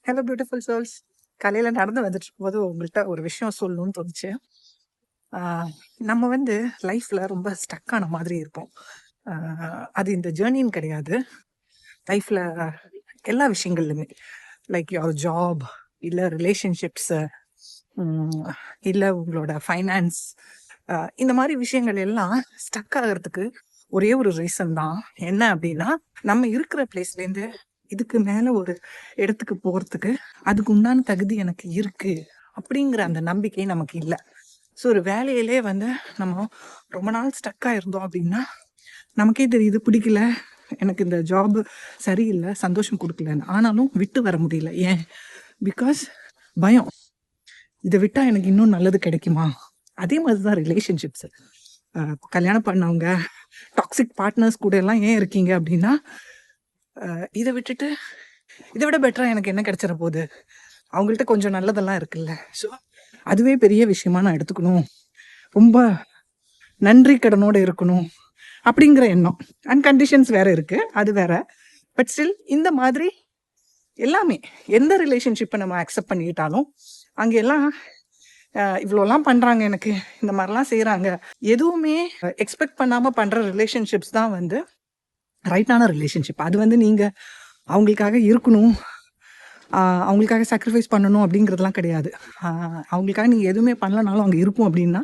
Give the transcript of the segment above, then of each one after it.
Hello beautiful souls. காலையில் நடந்து வந்துட்டு இருக்கும்போது உங்கள்கிட்ட ஒரு விஷயம் சொல்லணும்னு தோணுச்சு. நம்ம வந்து லைஃப்பில் ரொம்ப ஸ்டக்கான மாதிரி இருப்போம். அது இந்த ஜேர்னின்னு கிடையாது, லைஃப்பில் எல்லா விஷயங்கள்லையுமே. லைக் யுவர் ஜாப், இல்லை ரிலேஷன்ஷிப்ஸு, இல்லை உங்களோட ஃபைனான்ஸ், இந்த மாதிரி விஷயங்கள் எல்லாம் ஸ்டக் ஆகிறதுக்கு ஒரே ஒரு ரீசன் தான். என்ன அப்படின்னா, நம்ம இருக்கிற பிளேஸ்லேருந்து இதுக்கு மேலே ஒரு இடத்துக்கு போகிறதுக்கு அதுக்கு உண்டான தகுதி எனக்கு இருக்கு அப்படிங்கிற அந்த நம்பிக்கை நமக்கு இல்லை. ஸோ ஒரு வேலையிலே வந்து நம்ம ரொம்ப நாள் ஸ்டக்காக இருந்தோம் அப்படின்னா நமக்கே தெரியுது, பிடிக்கல, எனக்கு இந்த ஜாப் சரியில்லை, சந்தோஷம் கொடுக்கலன்னு. ஆனாலும் விட்டு வர முடியல. ஏன்? பிகாஸ் பயம். இதை விட்டால் எனக்கு இன்னும் நல்லது கிடைக்குமா? அதே மாதிரி தான் ரிலேஷன்ஷிப்ஸு. கல்யாணம் பண்ணவங்க டாக்ஸிக் பார்ட்னர்ஸ் கூட எல்லாம் ஏன் இருக்கீங்க அப்படின்னா, இதை விட்டுட்டு இதை விட பெட்டராக எனக்கு என்ன கிடைச்சிட போகுது, அவங்கள்ட்ட கொஞ்சம் நல்லதெல்லாம் இருக்குல்ல. ஸோ அதுவே பெரிய விஷயமா நான் எடுத்துக்கணும், ரொம்ப நன்றி கடனோடு இருக்கணும் அப்படிங்கிற எண்ணம். அண்ட் கண்டிஷன்ஸ் வேற இருக்கு, அது வேற. பட் ஸ்டில் இந்த மாதிரி எல்லாமே எந்த ரிலேஷன்ஷிப்பை நம்ம அக்செப்ட் பண்ணிக்கிட்டாலும் அங்கே எல்லாம் இவ்வளோலாம் பண்ணுறாங்க, எனக்கு இந்த மாதிரிலாம் செய்கிறாங்க, எதுவுமே எக்ஸ்பெக்ட் பண்ணாமல் பண்ணுற ரிலேஷன்ஷிப்ஸ் தான் வந்து ரைட்டான ரிலேஷன்ஷிப். அது வந்து நீங்கள் அவங்களுக்காக இருக்கணும், அவங்களுக்காக சாக்ரிஃபைஸ் பண்ணணும் அப்படிங்கிறதுலாம் கிடையாது. அவங்களுக்காக நீங்கள் எதுவுமே பண்ணலனாலும் அங்கே இருக்கும் அப்படின்னா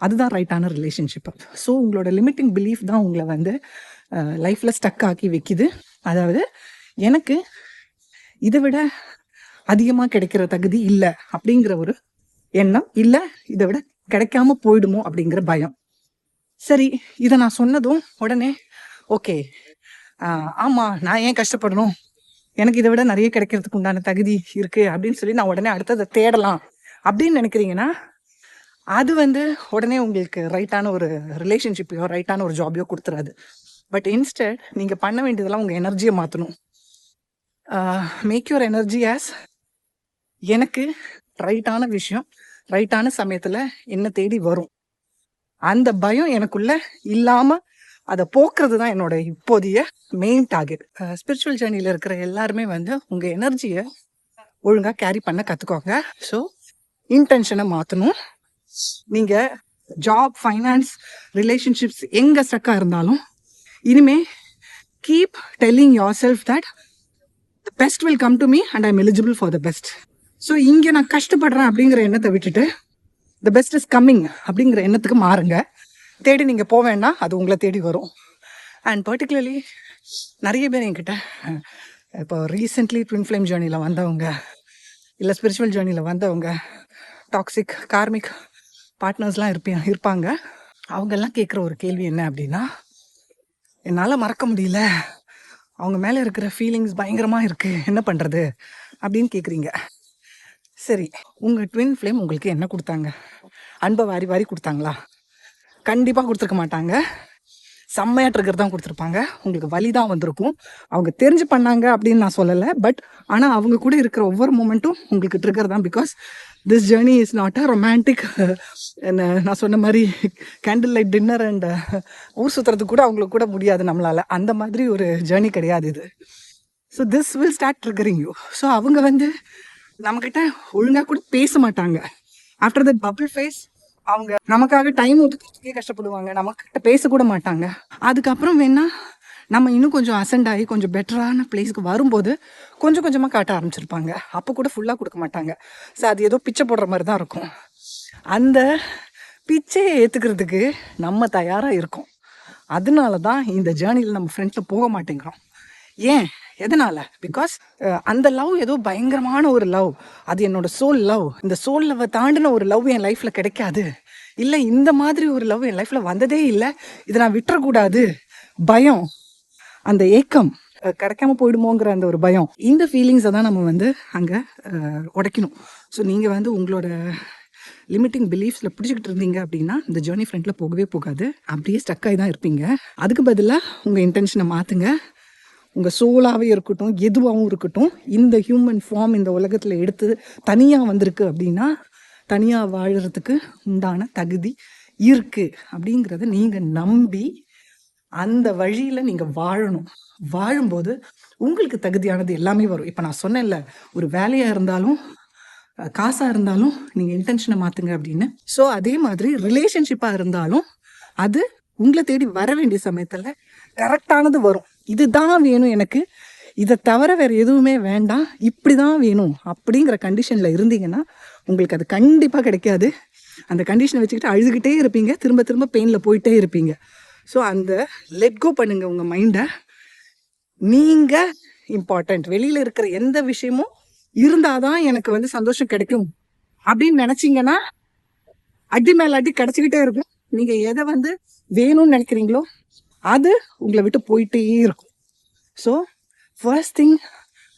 அதுதான் ரைட்டான ரிலேஷன்ஷிப்பு. ஸோ உங்களோட லிமிட்டிங் பிலீஃப் தான் உங்களை வந்து லைஃப்பில் ஸ்டக் ஆக்கி வைக்கிது. அதாவது எனக்கு இதை விட அதிகமாக கிடைக்கிற தகுதி இல்லை அப்படிங்கிற ஒரு எண்ணம், இல்லை இதை விட கிடைக்காம போயிடுமோ அப்படிங்கிற பயம். சரி, இதை நான் சொன்னதும் உடனே ஓகே, ஆமாம், நான் ஏன் கஷ்டப்படணும், எனக்கு இதை விட நிறைய கிடைக்கிறதுக்கு உண்டான தகுதி இருக்கு அப்படின்னு சொல்லி நான் உடனே அடுத்ததை தேடலாம் அப்படின்னு நினைக்கிறீங்கன்னா அது வந்து உடனே உங்களுக்கு ரைட்டான ஒரு ரிலேஷன்ஷிப்பையோ ரைட்டான ஒரு ஜாபையோ கொடுத்துறாது. பட் இன்ஸ்டெட் நீங்கள் பண்ண வேண்டியதெல்லாம் உங்கள் எனர்ஜியை மாற்றணும். மேக் யுவர் எனர்ஜி ஆஸ் எனக்கு ரைட்டான விஷயம் ரைட்டான சமயத்தில் என்ன தேடி வரும். அந்த பயம் எனக்குள்ள இல்லாமல் அதை போக்குறது தான் என்னோட இப்போதைய மெயின் டார்கெட். ஸ்பிரிச்சுவல் ஜேர்னியில் இருக்கிற எல்லாருமே வந்து உங்கள் எனர்ஜியை ஒழுங்காக கேரி பண்ண கற்றுக்கோங்க. ஸோ இன்டென்ஷனை மாற்றணும். நீங்கள் ஜாப், ஃபைனான்ஸ், ரிலேஷன்ஷிப்ஸ் எங்கே ஸ்ட்ரக்காக இருந்தாலும் இனிமே keep telling your self that the best will come to me and I am eligible for the best. So இங்கே நான் கஷ்டப்படுறேன் அப்படிங்கிற எண்ணத்தை விட்டுட்டு த பெஸ்ட் இஸ் கம்மிங் அப்படிங்கிற எண்ணத்துக்கு மாறுங்க. தேடி நீங்கள் போக வேண்டாம், அது உங்களை தேடி வரும். அண்ட் பர்டிகுலர்லி நிறைய பேர் என்கிட்ட இப்போ ரீசெண்ட்லி ட்வின் ஃப்ளேம் ஜேர்னியில் வந்தவங்க, இல்லை ஸ்பிரிச்சுவல் ஜேர்னியில் வந்தவங்க, டாக்ஸிக் கார்மிக் பார்ட்னர்ஸ்லாம் இருப்பாங்க. அவங்கெல்லாம் கேட்குற ஒரு கேள்வி என்ன அப்படின்னா, என்னால் மறக்க முடியல, அவங்க மேலே இருக்கிற ஃபீலிங்ஸ் பயங்கரமாக இருக்குது, என்ன பண்ணுறது அப்படின்னு கேட்குறீங்க. சரி, உங்கள் ட்வின் ஃப்ளேம் உங்களுக்கு என்ன கொடுத்தாங்க? அன்பை வாரி வாரி கொடுத்தாங்களா? கண்டிப்பாக கொடுத்துருக்க மாட்டாங்க. செம்மையாக ட்ரிகர் தான் கொடுத்துருப்பாங்க. உங்களுக்கு வலி தான் வந்திருக்கும். அவங்க தெரிஞ்சு பண்ணாங்க அப்படின்னு நான் சொல்லலை, பட் ஆனால் அவங்க கூட இருக்கிற ஒவ்வொரு மூமெண்ட்டும் உங்களுக்கு ட்ரிகர் தான். Because this journey is not a romantic. நான் சொன்ன மாதிரி கேண்டில் லைட் டின்னர் அண்ட் ஊர் சுற்றுறதுக்கு கூட அவங்களுக்கு கூட முடியாது நம்மளால். அந்த மாதிரி ஒரு ஜேர்னி கிடையாது இது. So this will start triggering you. So அவங்க வந்து நம்மக்கிட்ட ஒழுங்காக கூட பேச மாட்டாங்க. ஆஃப்டர் தட் பபிள் ஃபேஸ் அவங்க நமக்காக டைம் ஒதுக்கிறதுக்கே கஷ்டப்படுவாங்க, நம்மக்கிட்ட பேசக்கூட மாட்டாங்க. அதுக்கப்புறம் வேணா நம்ம இன்னும் கொஞ்சம் அசெண்ட் ஆகி கொஞ்சம் பெட்டரான பிளேஸ்க்கு வரும்போது கொஞ்சம் கொஞ்சமாக காட்ட ஆரம்பிச்சிருப்பாங்க. அப்போ கூட ஃபுல்லாக கொடுக்க மாட்டாங்க. ஸோ அது ஏதோ பிச்சை போடுற மாதிரி தான் இருக்கும். அந்த பிச்சையை ஏற்றுக்கிறதுக்கு நம்ம தயாராக இருக்கோம். அதனால தான் இந்த ஜேர்னியில் நம்ம ஃப்ரெண்ட்ஸில் போக மாட்டேங்கிறோம். ஏன்? எதனால்? பிகாஸ் அந்த லவ் ஏதோ பயங்கரமான ஒரு லவ், அது என்னோட சோல் லவ். இந்த சோல் லவ்வை தாண்டின ஒரு லவ் என் லைஃப்பில் கிடைக்காது, இல்லை இந்த மாதிரி ஒரு லவ் என் லைஃப்பில் வந்ததே இல்லை, இதை நான் விட்டுறக்கூடாது, பயம், அந்த ஏக்கம், கிடைக்காம போயிடுமோங்கிற அந்த ஒரு பயம், இந்த ஃபீலிங்ஸை தான் நம்ம வந்து அங்கே உடைக்கணும். ஸோ நீங்கள் வந்து உங்களோட லிமிட்டிங் பிலீஃப்ஸில் பிடிச்சிக்கிட்டு இருந்தீங்க அப்படின்னா இந்த ஜேர்னி ஃப்ரெண்டில் போகவே போகாது, அப்படியே ஸ்டக் ஆகி தான் இருப்பீங்க. அதுக்கு பதிலாக உங்கள் இன்டென்ஷனை மாற்றுங்க. உங்கள் சோலாகவே இருக்கட்டும், எதுவாகவும் இருக்கட்டும், இந்த ஹியூமன் ஃபார்ம் இந்த உலகத்தில் எடுத்து தனியாக வந்திருக்கு அப்படின்னா தனியாக வாழறதுக்கு உண்டான தகுதி இருக்குது அப்படிங்கிறத நீங்கள் நம்பி அந்த வழியில நீங்க வாழணும். வாழும்போது உங்களுக்கு தகுதியானது எல்லாமே வரும். இப்ப நான் சொன்னேன்ல, ஒரு வேலையா இருந்தாலும், காசா இருந்தாலும் நீங்க இன்டென்ஷன மாத்துங்க அப்படின்னு. ஸோ அதே மாதிரி ரிலேஷன்ஷிப்பா இருந்தாலும், அது உங்கள தேடி வர வேண்டிய சமயத்துல கரெக்ட்டானது வரும். இதுதான் வேணும் எனக்கு. இத தவிர வேற எதுவுமே வேண்டாம். இப்படிதான் வேணும் அப்படிங்கிற கண்டிஷன்ல இருந்தீங்கன்னா, உங்களுக்கு அது கண்டிப்பா கிடைக்காது. அந்த கண்டிஷன வச்சுக்கிட்டு அழுதுகிட்டே இருப்பீங்க. திரும்ப திரும்ப பெயின்ல போயிட்டே இருப்பீங்க. ஸோ அந்த லெட் கோ பண்ணுங்க உங்க மைண்ட. நீங்க இம்பார்ட்டன்ட். வெளியில இருக்கிற எந்த விஷயமும் இருந்தா தான் எனக்கு வந்து சந்தோஷம் கிடைக்கும் அப்படின்னு நினைச்சீங்கன்னா, அடி மேல அடி கிடைச்சுக்கிட்டே இருக்கும். நீங்க எத வந்து வேணும்னு நினைக்கிறீங்களோ, அது உங்கள விட்டு போயிட்டே இருக்கும். ஸோ ஃபர்ஸ்ட் திங்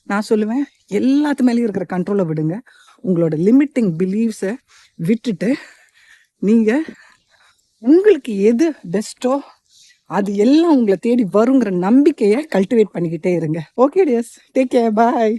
நான் சொல்லுவேன், எல்லாத்து மேலேயும் இருக்கிற கண்ட்ரோலை விடுங்க. உங்களோட லிமிட்டிங் பிலீவ்ஸை விட்டுட்டு, நீங்க உங்களுக்கு எது பெஸ்ட்டோ அது எல்லாம் உங்களை தேடி வருங்கிற நம்பிக்கையை கல்டிவேட் பண்ணிக்கிட்டே இருங்க. ஓகே டியர்ஸ், டேக் கேர், பாய்.